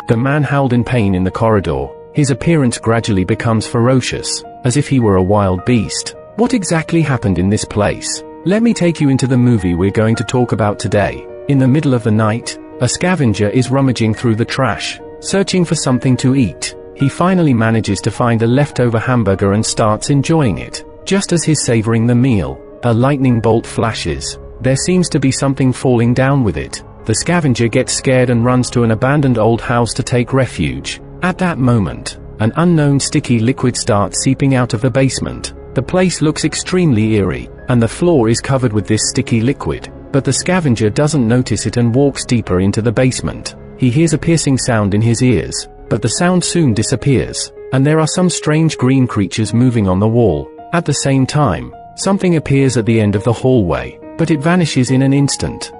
The man howled in pain in the corridor. His appearance gradually becomes ferocious, as if he were a wild beast. What exactly happened in this place? Let me take you into the movie we're going to talk about today. In the middle of the night, a scavenger is rummaging through the trash, searching for something to eat. He finally manages to find a leftover hamburger and starts enjoying it. Just as he's savoring the meal, a lightning bolt flashes. There seems to be something falling down with it. The scavenger gets scared and runs to an abandoned old house to take refuge. At that moment, an unknown sticky liquid starts seeping out of the basement. The place looks extremely eerie, and the floor is covered with this sticky liquid. But the scavenger doesn't notice it and walks deeper into the basement. He hears a piercing sound in his ears, but the sound soon disappears, and there are some strange green creatures moving on the wall. At the same time, something appears at the end of the hallway, but it vanishes in an instant.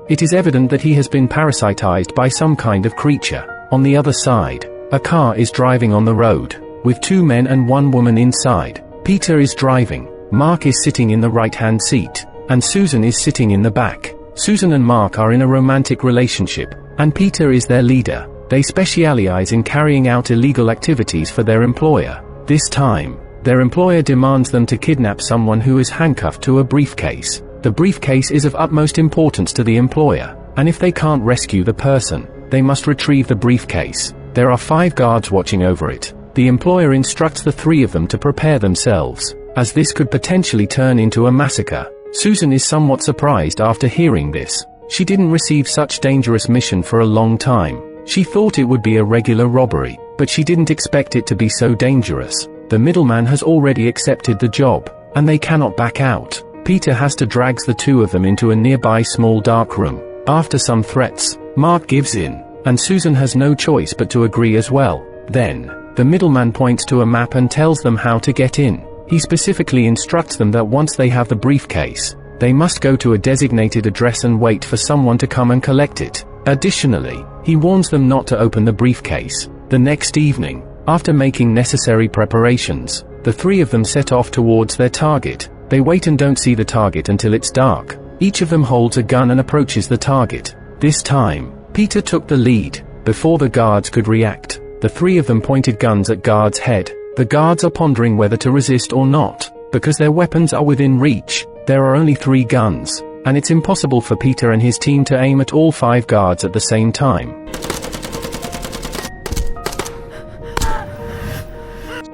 It is evident that he has been parasitized by some kind of creature. On the other side, a car is driving on the road, with 2 men and 1 woman inside. Peter is driving, Mark is sitting in the right-hand seat, and Susan is sitting in the back. Susan and Mark are in a romantic relationship, and Peter is their leader. They specialize in carrying out illegal activities for their employer. This time, their employer demands them to kidnap someone who is handcuffed to a briefcase. The briefcase is of utmost importance to the employer, and if they can't rescue the person, they must retrieve the briefcase. There are 5 guards watching over it. The employer instructs the 3 of them to prepare themselves, as this could potentially turn into a massacre. Susan is somewhat surprised after hearing this. She didn't receive such dangerous mission for a long time. She thought it would be a regular robbery, but she didn't expect it to be so dangerous. The middleman has already accepted the job, and they cannot back out. Peter has to drag the 2 of them into a nearby small dark room. After some threats, Mark gives in, and Susan has no choice but to agree as well. Then, the middleman points to a map and tells them how to get in. He specifically instructs them that once they have the briefcase, they must go to a designated address and wait for someone to come and collect it. Additionally, he warns them not to open the briefcase. The next evening, after making necessary preparations, the 3 of them set off towards their target. They wait and don't see the target until it's dark. Each of them holds a gun and approaches the target. This time, Peter took the lead. Before the guards could react, the 3 of them pointed guns at guards' head. The guards are pondering whether to resist or not, because their weapons are within reach. There are only 3 guns, and it's impossible for Peter and his team to aim at all 5 guards at the same time.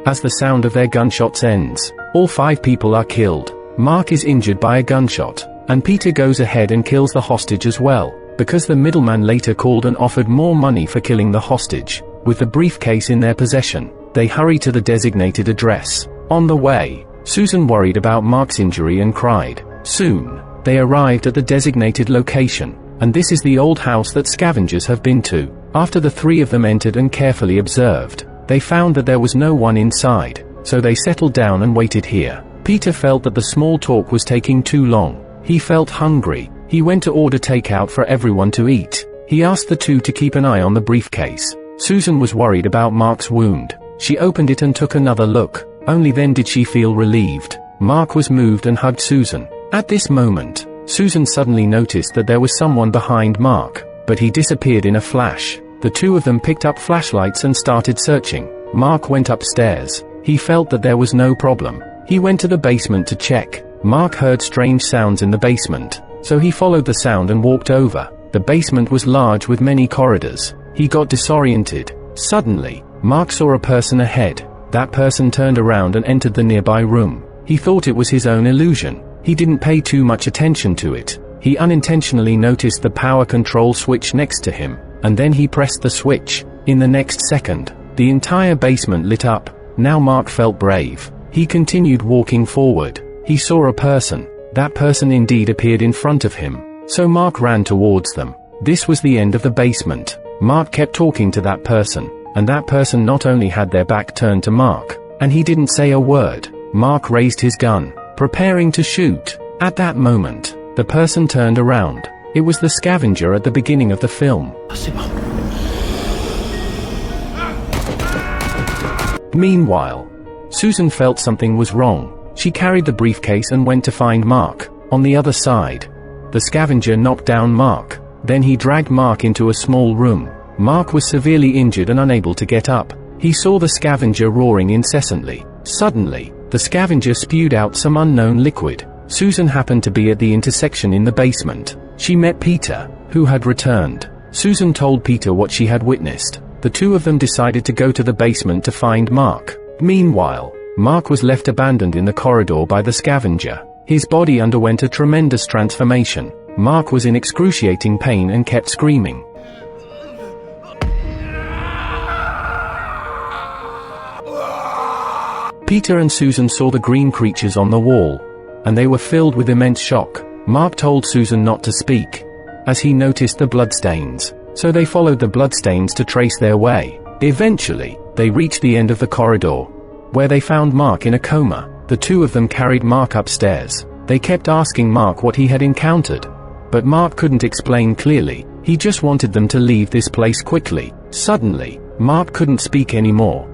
As the sound of their gunshots ends, all 5 people are killed. Mark is injured by a gunshot, and Peter goes ahead and kills the hostage as well, because the middleman later called and offered more money for killing the hostage. With the briefcase in their possession, they hurry to the designated address. On the way, Susan worried about Mark's injury and cried. Soon, they arrived at the designated location, and this is the old house that scavengers have been to. After the 3 of them entered and carefully observed, they found that there was no one inside, so they settled down and waited here. Peter felt that the small talk was taking too long. He felt hungry. He went to order takeout for everyone to eat. He asked the 2 to keep an eye on the briefcase. Susan was worried about Mark's wound. She opened it and took another look. Only then did she feel relieved. Mark was moved and hugged Susan. At this moment, Susan suddenly noticed that there was someone behind Mark, but he disappeared in a flash. The 2 of them picked up flashlights and started searching. Mark went upstairs. He felt that there was no problem. He went to the basement to check. Mark heard strange sounds in the basement, so he followed the sound and walked over. The basement was large with many corridors. He got disoriented. Suddenly, Mark saw a person ahead. That person turned around and entered the nearby room. He thought it was his own illusion. He didn't pay too much attention to it. He unintentionally noticed the power control switch next to him, and then he pressed the switch. In the next second, the entire basement lit up. Now Mark felt brave. He continued walking forward. He saw a person. That person indeed appeared in front of him, so Mark ran towards them. This was the end of the basement. Mark kept talking to that person, and that person not only had their back turned to Mark, and he didn't say a word. Mark raised his gun, preparing to shoot. At that moment, the person turned around. It was the scavenger at the beginning of the film. Meanwhile, Susan felt something was wrong. She carried the briefcase and went to find Mark. On the other side, the scavenger knocked down Mark. Then he dragged Mark into a small room. Mark was severely injured and unable to get up. He saw the scavenger roaring incessantly. Suddenly, the scavenger spewed out some unknown liquid. Susan happened to be at the intersection in the basement. She met Peter, who had returned. Susan told Peter what she had witnessed. The two of them decided to go to the basement to find Mark. Meanwhile, Mark was left abandoned in the corridor by the scavenger. His body underwent a tremendous transformation. Mark was in excruciating pain and kept screaming. Peter and Susan saw the green creatures on the wall, and they were filled with immense shock. Mark told Susan not to speak, as he noticed the bloodstains. So they followed the bloodstains to trace their way. Eventually, they reached the end of the corridor, where they found Mark in a coma. The two of them carried Mark upstairs. They kept asking Mark what he had encountered, but Mark couldn't explain clearly. He just wanted them to leave this place quickly. Suddenly, Mark couldn't speak anymore.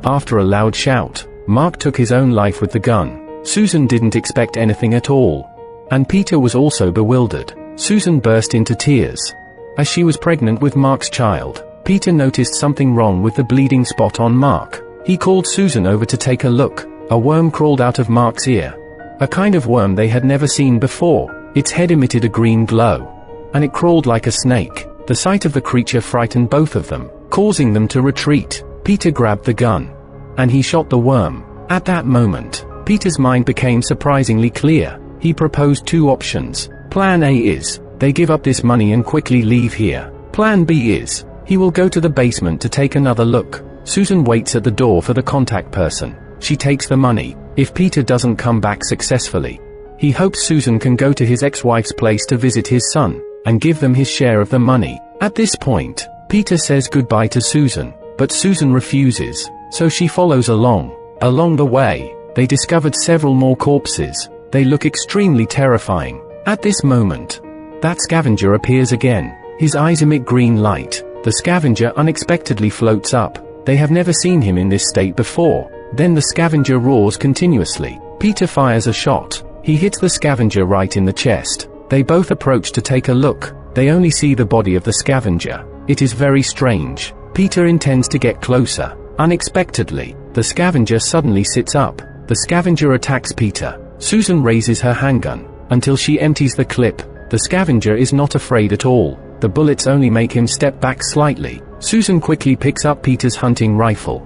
After a loud shout, Mark took his own life with the gun. Susan didn't expect anything at all, and Peter was also bewildered. Susan burst into tears, as she was pregnant with Mark's child. Peter noticed something wrong with the bleeding spot on Mark. He called Susan over to take a look. A worm crawled out of Mark's ear. A kind of worm they had never seen before. Its head emitted a green glow, and it crawled like a snake. The sight of the creature frightened both of them, causing them to retreat. Peter grabbed the gun, and he shot the worm. At that moment, Peter's mind became surprisingly clear. He proposed two options. Plan A is, they give up this money and quickly leave here. Plan B is, he will go to the basement to take another look. Susan waits at the door for the contact person. She takes the money. If Peter doesn't come back successfully, he hopes Susan can go to his ex-wife's place to visit his son, and give them his share of the money. At this point, Peter says goodbye to Susan, but Susan refuses, so she follows along. Along the way, they discovered several more corpses. They look extremely terrifying. At this moment, that scavenger appears again. His eyes emit green light. The scavenger unexpectedly floats up. They have never seen him in this state before. Then the scavenger roars continuously. Peter fires a shot. He hits the scavenger right in the chest. They both approach to take a look. They only see the body of the scavenger. It is very strange. Peter intends to get closer. Unexpectedly, the scavenger suddenly sits up. The scavenger attacks Peter. Susan raises her handgun, until she empties the clip. The scavenger is not afraid at all. The bullets only make him step back slightly. Susan quickly picks up Peter's hunting rifle.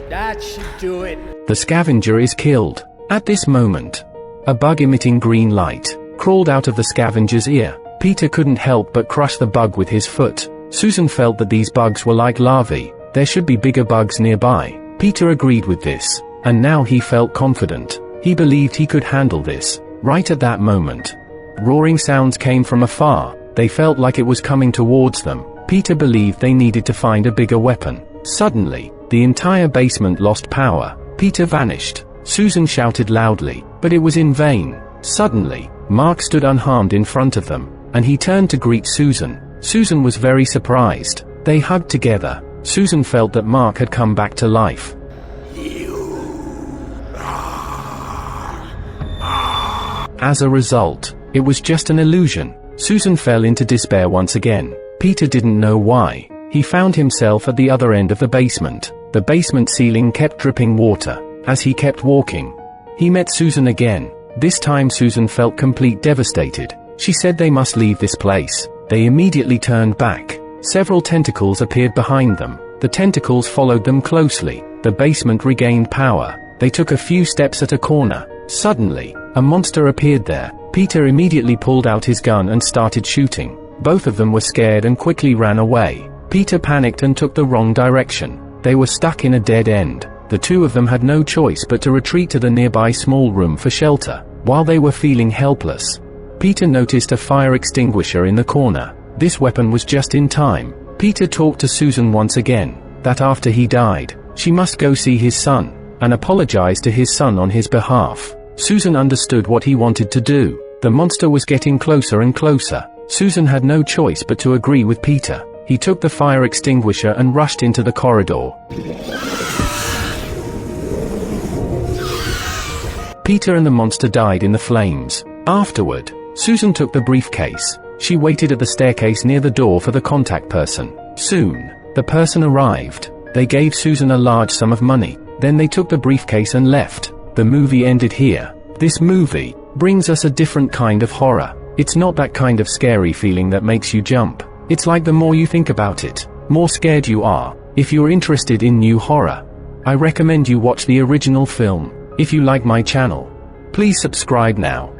That should do it. The scavenger is killed. At this moment, a bug emitting green light crawled out of the scavenger's ear. Peter couldn't help but crush the bug with his foot. Susan felt that these bugs were like larvae. There should be bigger bugs nearby. Peter agreed with this, and now he felt confident. He believed he could handle this. Right at that moment, roaring sounds came from afar. They felt like it was coming towards them. Peter believed they needed to find a bigger weapon. Suddenly, the entire basement lost power. Peter vanished. Susan shouted loudly, but it was in vain. Suddenly, Mark stood unharmed in front of them, and he turned to greet Susan. Susan was very surprised. They hugged together. Susan felt that Mark had come back to life. As a result, it was just an illusion. Susan fell into despair once again. Peter didn't know why. He found himself at the other end of the basement. The basement ceiling kept dripping water. As he kept walking, he met Susan again. This time Susan felt complete devastated. She said they must leave this place. They immediately turned back. Several tentacles appeared behind them. The tentacles followed them closely. The basement regained power. They took a few steps at a corner. Suddenly, a monster appeared there. Peter immediately pulled out his gun and started shooting. Both of them were scared and quickly ran away. Peter panicked and took the wrong direction. They were stuck in a dead end. The two of them had no choice but to retreat to the nearby small room for shelter. While they were feeling helpless, Peter noticed a fire extinguisher in the corner. This weapon was just in time. Peter talked to Susan once again, that after he died, she must go see his son, and apologize to his son on his behalf. Susan understood what he wanted to do. The monster was getting closer and closer. Susan had no choice but to agree with Peter. He took the fire extinguisher and rushed into the corridor. Peter and the monster died in the flames. Afterward, Susan took the briefcase. She waited at the staircase near the door for the contact person. Soon, the person arrived. They gave Susan a large sum of money. Then they took the briefcase and left. The movie ended here. This movie brings us a different kind of horror. It's not that kind of scary feeling that makes you jump. It's like the more you think about it, more scared you are. If you're interested in new horror, I recommend you watch the original film. If you like my channel, please subscribe now.